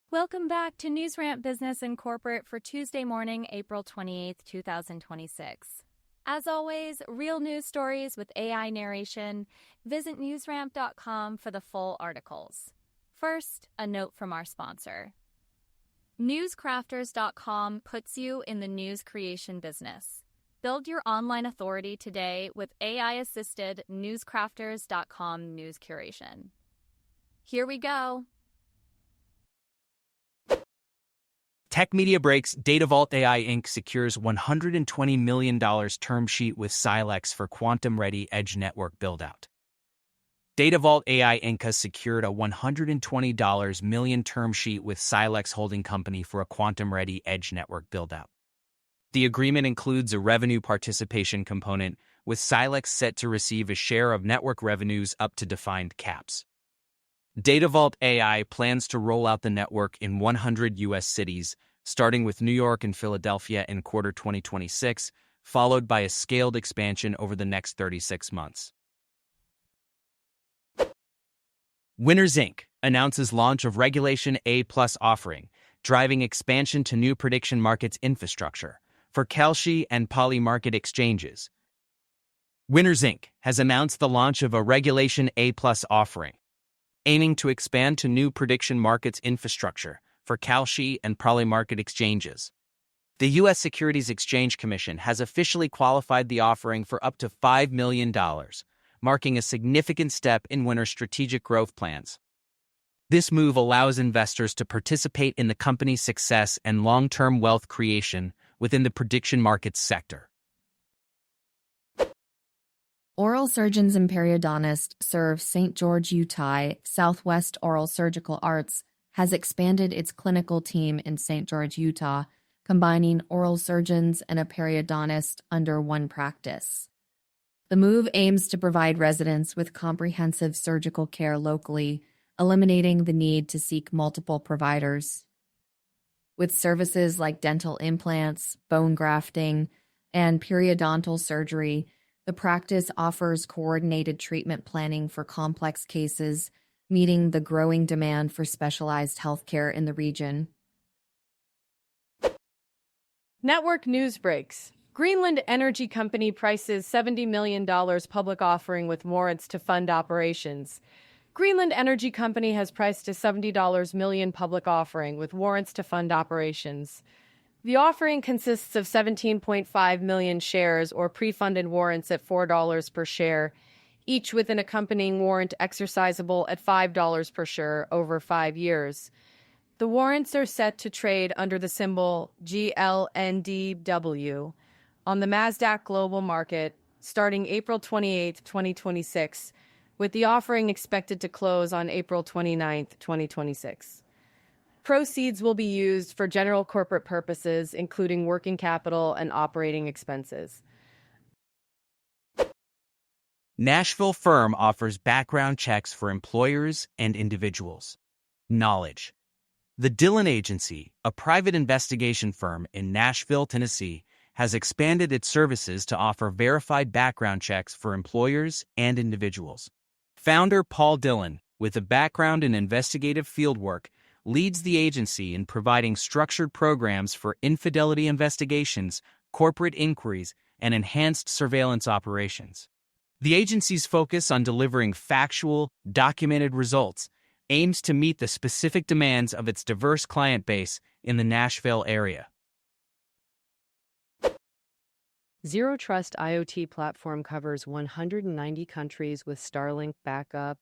Welcome back to News Ramp Business and Corporate for Tuesday morning, April 28th, 2026. As always, real news stories with AI narration. Visit newsramp.com for the full articles. First, a note from our sponsor. Newscrafters.com puts you in the news creation business. Build your online authority today with AI-assisted newscrafters.com news curation. Here we go. Tech Media Breaks Datavault AI Inc. secures $120 million term sheet with Silex for quantum-ready edge network buildout. Datavault AI Inc. has secured a $120 million term sheet with Silex Holding Company for a quantum-ready edge network buildout. The agreement includes a revenue participation component, with Silex set to receive a share of network revenues up to defined caps. Datavault AI plans to roll out the network in 100 U.S. cities, starting with New York and Philadelphia in quarter 2026, followed by a scaled expansion over the next 36 months. Winners Inc. announces launch of Regulation A+ offering, driving expansion to new prediction markets infrastructure for Kalshi and Poly market exchanges. Winners Inc. has announced the launch of a Regulation A+ offering, aiming to expand to new prediction markets infrastructure for Kalshi and Poly market exchanges. The U.S. Securities Exchange Commission has officially qualified the offering for up to $5 million, marking a significant step in Winner's strategic growth plans. This move allows investors to participate in the company's success and long-term wealth creation within the prediction markets sector. Oral surgeons and periodontists serve St. George, Utah. Southwest Oral Surgical Arts has expanded its clinical team in St. George, Utah, combining oral surgeons and a periodontist under one practice. The move aims to provide residents with comprehensive surgical care locally, eliminating the need to seek multiple providers. With services like dental implants, bone grafting, and periodontal surgery, the practice offers coordinated treatment planning for complex cases, meeting the growing demand for specialized healthcare in the region. Network news breaks. Greenland Energy Company prices $70 million public offering with warrants to fund operations. Greenland Energy Company has priced a $70 million public offering with warrants to fund operations. The offering consists of 17.5 million shares or pre-funded warrants at $4 per share, each with an accompanying warrant exercisable at $5 per share over 5 years. The warrants are set to trade under the symbol GLNDW on the Nasdaq Global Market starting April 28, 2026, with the offering expected to close on April 29, 2026. Proceeds will be used for general corporate purposes, including working capital and operating expenses. Nashville firm offers background checks for employers and individuals. Knowledge. The Dillon Agency, a private investigation firm in Nashville, Tennessee, has expanded its services to offer verified background checks for employers and individuals. Founder Paul Dillon, with a background in investigative fieldwork, leads the agency in providing structured programs for infidelity investigations, corporate inquiries, and enhanced surveillance operations. The agency's focus on delivering factual, documented results aims to meet the specific demands of its diverse client base in the Nashville area. Zero Trust IoT platform covers 190 countries with Starlink backup.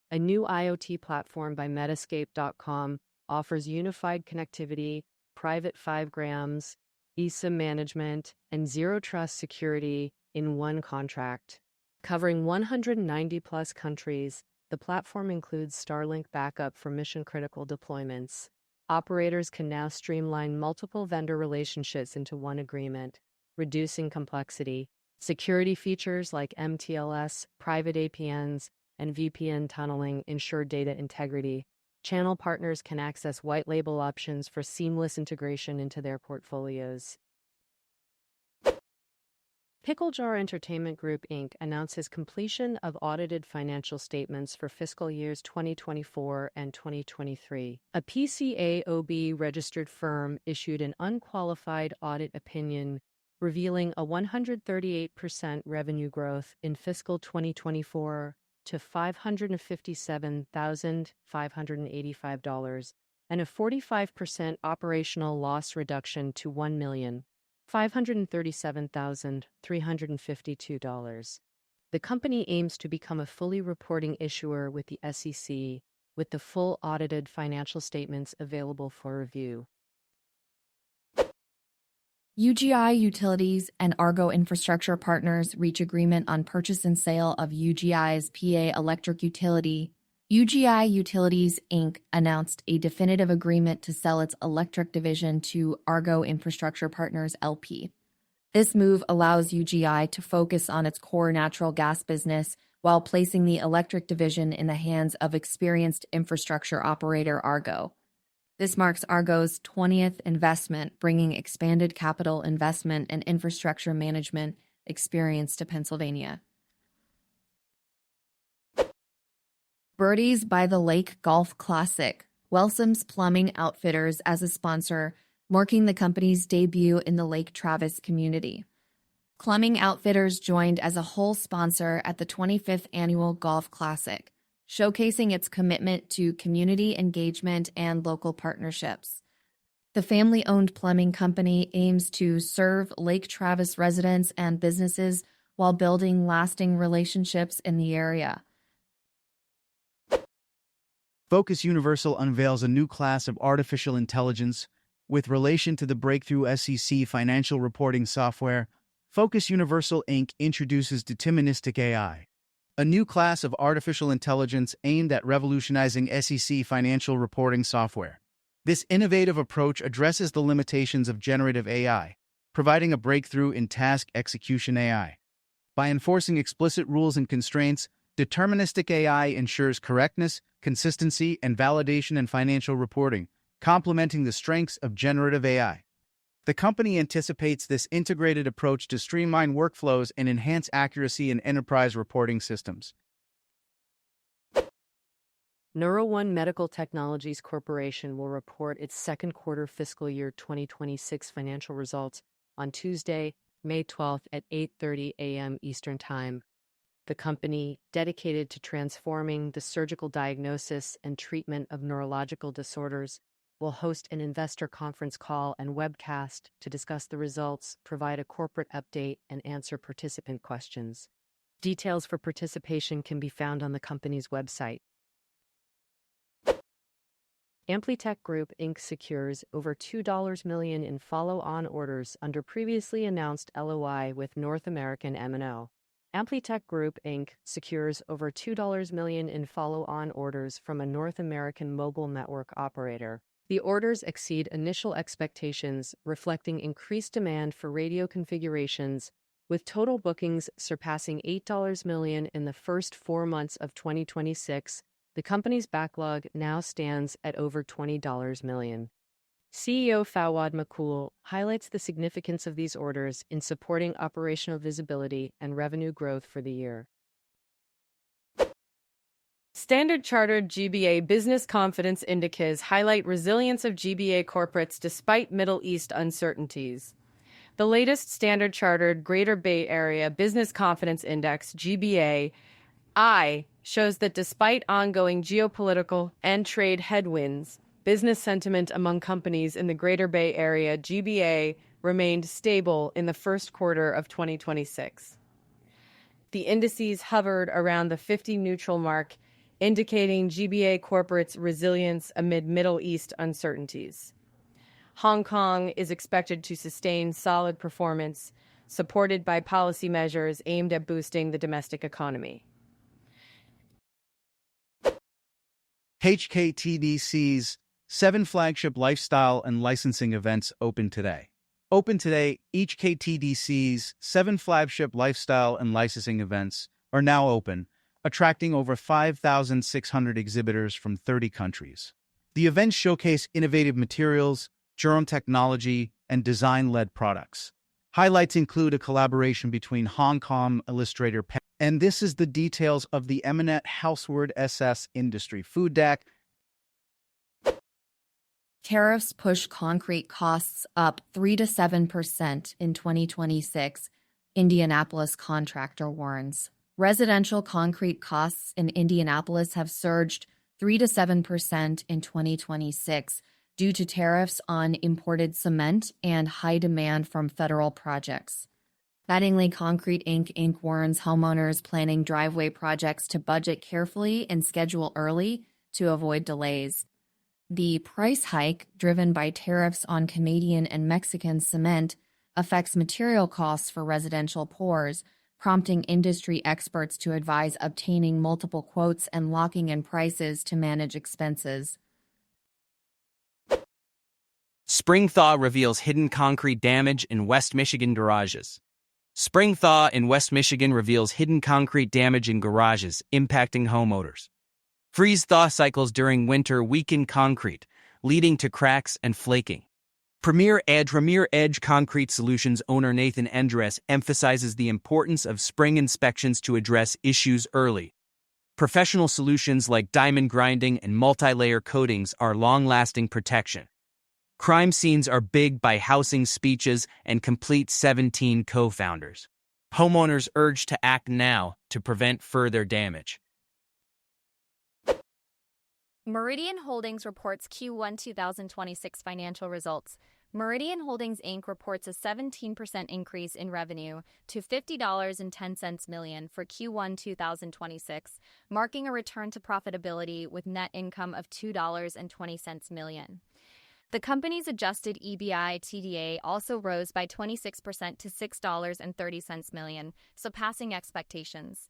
A new IoT platform by Metascape.com offers unified connectivity, private 5 grams, eSIM management, and Zero Trust security in one contract. Covering 190-plus countries, the platform includes Starlink backup for mission-critical deployments. Operators can now streamline multiple vendor relationships into one agreement, reducing complexity. Security features like MTLS, private APNs, and VPN tunneling ensure data integrity. Channel partners can access white label options for seamless integration into their portfolios. PickleJar Entertainment Group, Inc. announces completion of audited financial statements for fiscal years 2024 and 2023. A PCAOB-registered firm issued an unqualified audit opinion revealing a 138% revenue growth in fiscal 2024 to $557,585 and a 45% operational loss reduction to $1,537,352. The company aims to become a fully reporting issuer with the SEC, with the full audited financial statements available for review. UGI Utilities and Argo Infrastructure Partners reach agreement on purchase and sale of UGI's PA electric utility. UGI Utilities, Inc. announced a definitive agreement to sell its electric division to Argo Infrastructure Partners LP. This move allows UGI to focus on its core natural gas business while placing the electric division in the hands of experienced infrastructure operator Argo. This marks Argo's 20th investment, bringing expanded capital investment and infrastructure management experience to Pennsylvania. Birdies by the Lake Golf Classic. Wellsome's Plumbing Outfitters as a sponsor, marking the company's debut in the Lake Travis community. Plumbing Outfitters joined as a whole sponsor at the 25th Annual Golf Classic, showcasing its commitment to community engagement and local partnerships. The family-owned plumbing company aims to serve Lake Travis residents and businesses while building lasting relationships in the area. Focus Universal unveils a new class of artificial intelligence with relation to the breakthrough SEC financial reporting software. Focus Universal Inc. introduces deterministic AI, a new class of artificial intelligence aimed at revolutionizing SEC financial reporting software. This innovative approach addresses the limitations of generative AI, providing a breakthrough in task execution AI. By enforcing explicit rules and constraints, deterministic AI ensures correctness, consistency, and validation in financial reporting, complementing the strengths of generative AI. The company anticipates this integrated approach to streamline workflows and enhance accuracy in enterprise reporting systems. NeuroOne Medical Technologies Corporation will report its second quarter fiscal year 2026 financial results on Tuesday, May 12th at 8:30 a.m. Eastern Time. The company, dedicated to transforming the surgical diagnosis and treatment of neurological disorders, will host an investor conference call and webcast to discuss the results, provide a corporate update, and answer participant questions. Details for participation can be found on the company's website. Amplitech Group, Inc. secures over $2 million in follow-on orders under previously announced LOI with North American M&O. Amplitech Group, Inc. secures over $2 million in follow-on orders from a North American mobile network operator. The orders exceed initial expectations, reflecting increased demand for radio configurations, with total bookings surpassing $8 million in the first 4 months of 2026. The company's backlog now stands at over $20 million. CEO Fawad Makul highlights the significance of these orders in supporting operational visibility and revenue growth for the year. Standard Chartered GBA Business Confidence Indicators highlight resilience of GBA corporates despite Middle East uncertainties. The latest Standard Chartered Greater Bay Area Business Confidence Index, GBA-I, shows that despite ongoing geopolitical and trade headwinds, business sentiment among companies in the Greater Bay Area, GBA, remained stable in the first quarter of 2026. The indices hovered around the 50 neutral mark, indicating GBA corporates' resilience amid Middle East uncertainties. Hong Kong is expected to sustain solid performance, supported by policy measures aimed at boosting the domestic economy. HKTDC's 7 flagship lifestyle and licensing events open today. Each KTDC's 7 flagship lifestyle and licensing events are now open, attracting over 5,600 exhibitors from 30 countries. The events showcase innovative materials, germ technology, and design-led products, Highlights include a collaboration between Hong Kong illustrator Pen, and this is the details of the eminent Houseward SS Industry Food Deck. Tariffs push concrete costs up 3 to 7% in 2026, Indianapolis contractor warns. Residential concrete costs in Indianapolis have surged 3 to 7% in 2026 due to tariffs on imported cement and high demand from federal projects. Mattingly Concrete Inc. warns homeowners planning driveway projects to budget carefully and schedule early to avoid delays. The price hike, driven by tariffs on Canadian and Mexican cement, affects material costs for residential pours, prompting industry experts to advise obtaining multiple quotes and locking in prices to manage expenses. Spring thaw reveals hidden concrete damage in West Michigan garages. Spring thaw in West Michigan reveals hidden concrete damage in garages, impacting homeowners. Freeze-thaw cycles during winter weaken concrete, leading to cracks and flaking. Premier Edge Concrete Solutions owner Nathan Endres emphasizes the importance of spring inspections to address issues early. Professional solutions like diamond grinding and multi-layer coatings are long-lasting protection. Crime scenes are big by housing speeches and complete 17 co-founders. Homeowners urged to act now to prevent further damage. Meridian Holdings reports Q1 2026 financial results. Meridian Holdings Inc. reports a 17% increase in revenue to $50.10 million for Q1 2026, marking a return to profitability with net income of $2.20 million. The company's adjusted EBITDA also rose by 26% to $6.30 million, surpassing expectations.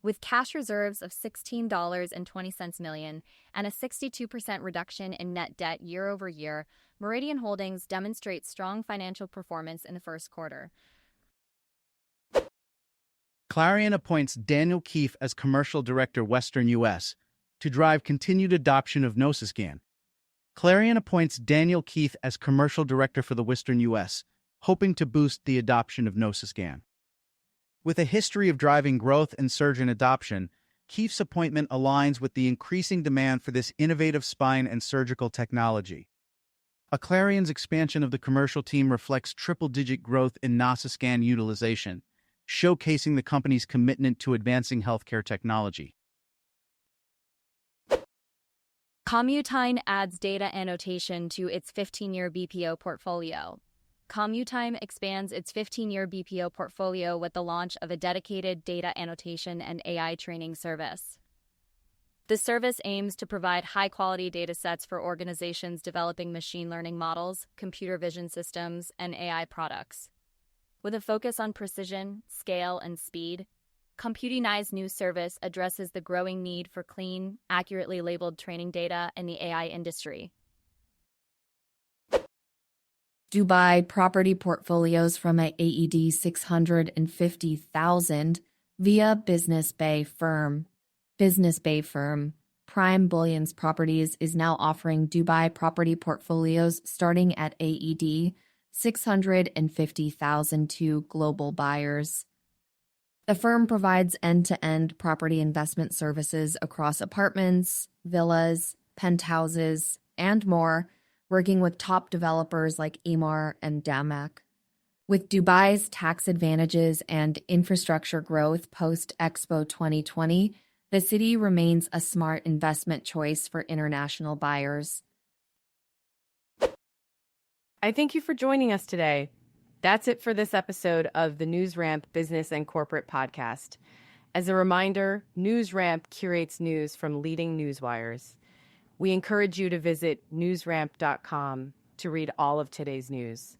With cash reserves of $16.20 million and a 62% reduction in net debt year over year, Meridian Holdings demonstrates strong financial performance in the first quarter. Clarion appoints Daniel Keefe as Commercial Director, Western U.S., to drive continued adoption of NoseScan. Clarion appoints Daniel Keefe as Commercial Director for the Western U.S., hoping to boost the adoption of NoseScan. With a history of driving growth and surgeon adoption, Keefe's appointment aligns with the increasing demand for this innovative spine and surgical technology. Clarion's expansion of the commercial team reflects triple-digit growth in NoseScan utilization, showcasing the company's commitment to advancing healthcare technology. Commutime adds data annotation to its 15-year BPO portfolio. Commutime expands its 15-year BPO portfolio with the launch of a dedicated data annotation and AI training service. The service aims to provide high-quality data sets for organizations developing machine learning models, computer vision systems, and AI products. With a focus on precision, scale, and speed, Computime's new service addresses the growing need for clean, accurately labeled training data in the AI industry. Dubai property portfolios from a AED 650,000 via Business Bay firm. Business Bay firm Prime Bullion's Properties is now offering Dubai property portfolios starting at AED 650,000 to global buyers. The firm provides end-to-end property investment services across apartments, villas, penthouses, and more, working with top developers like Emaar and Damac. With Dubai's tax advantages and infrastructure growth post-Expo 2020, the city remains a smart investment choice for international buyers. I thank you for joining us today. That's it for this episode of the NewsRamp Business and Corporate Podcast. As a reminder, NewsRamp curates news from leading newswires. We encourage you to visit newsramp.com to read all of today's news.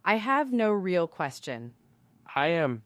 I have no real question. I am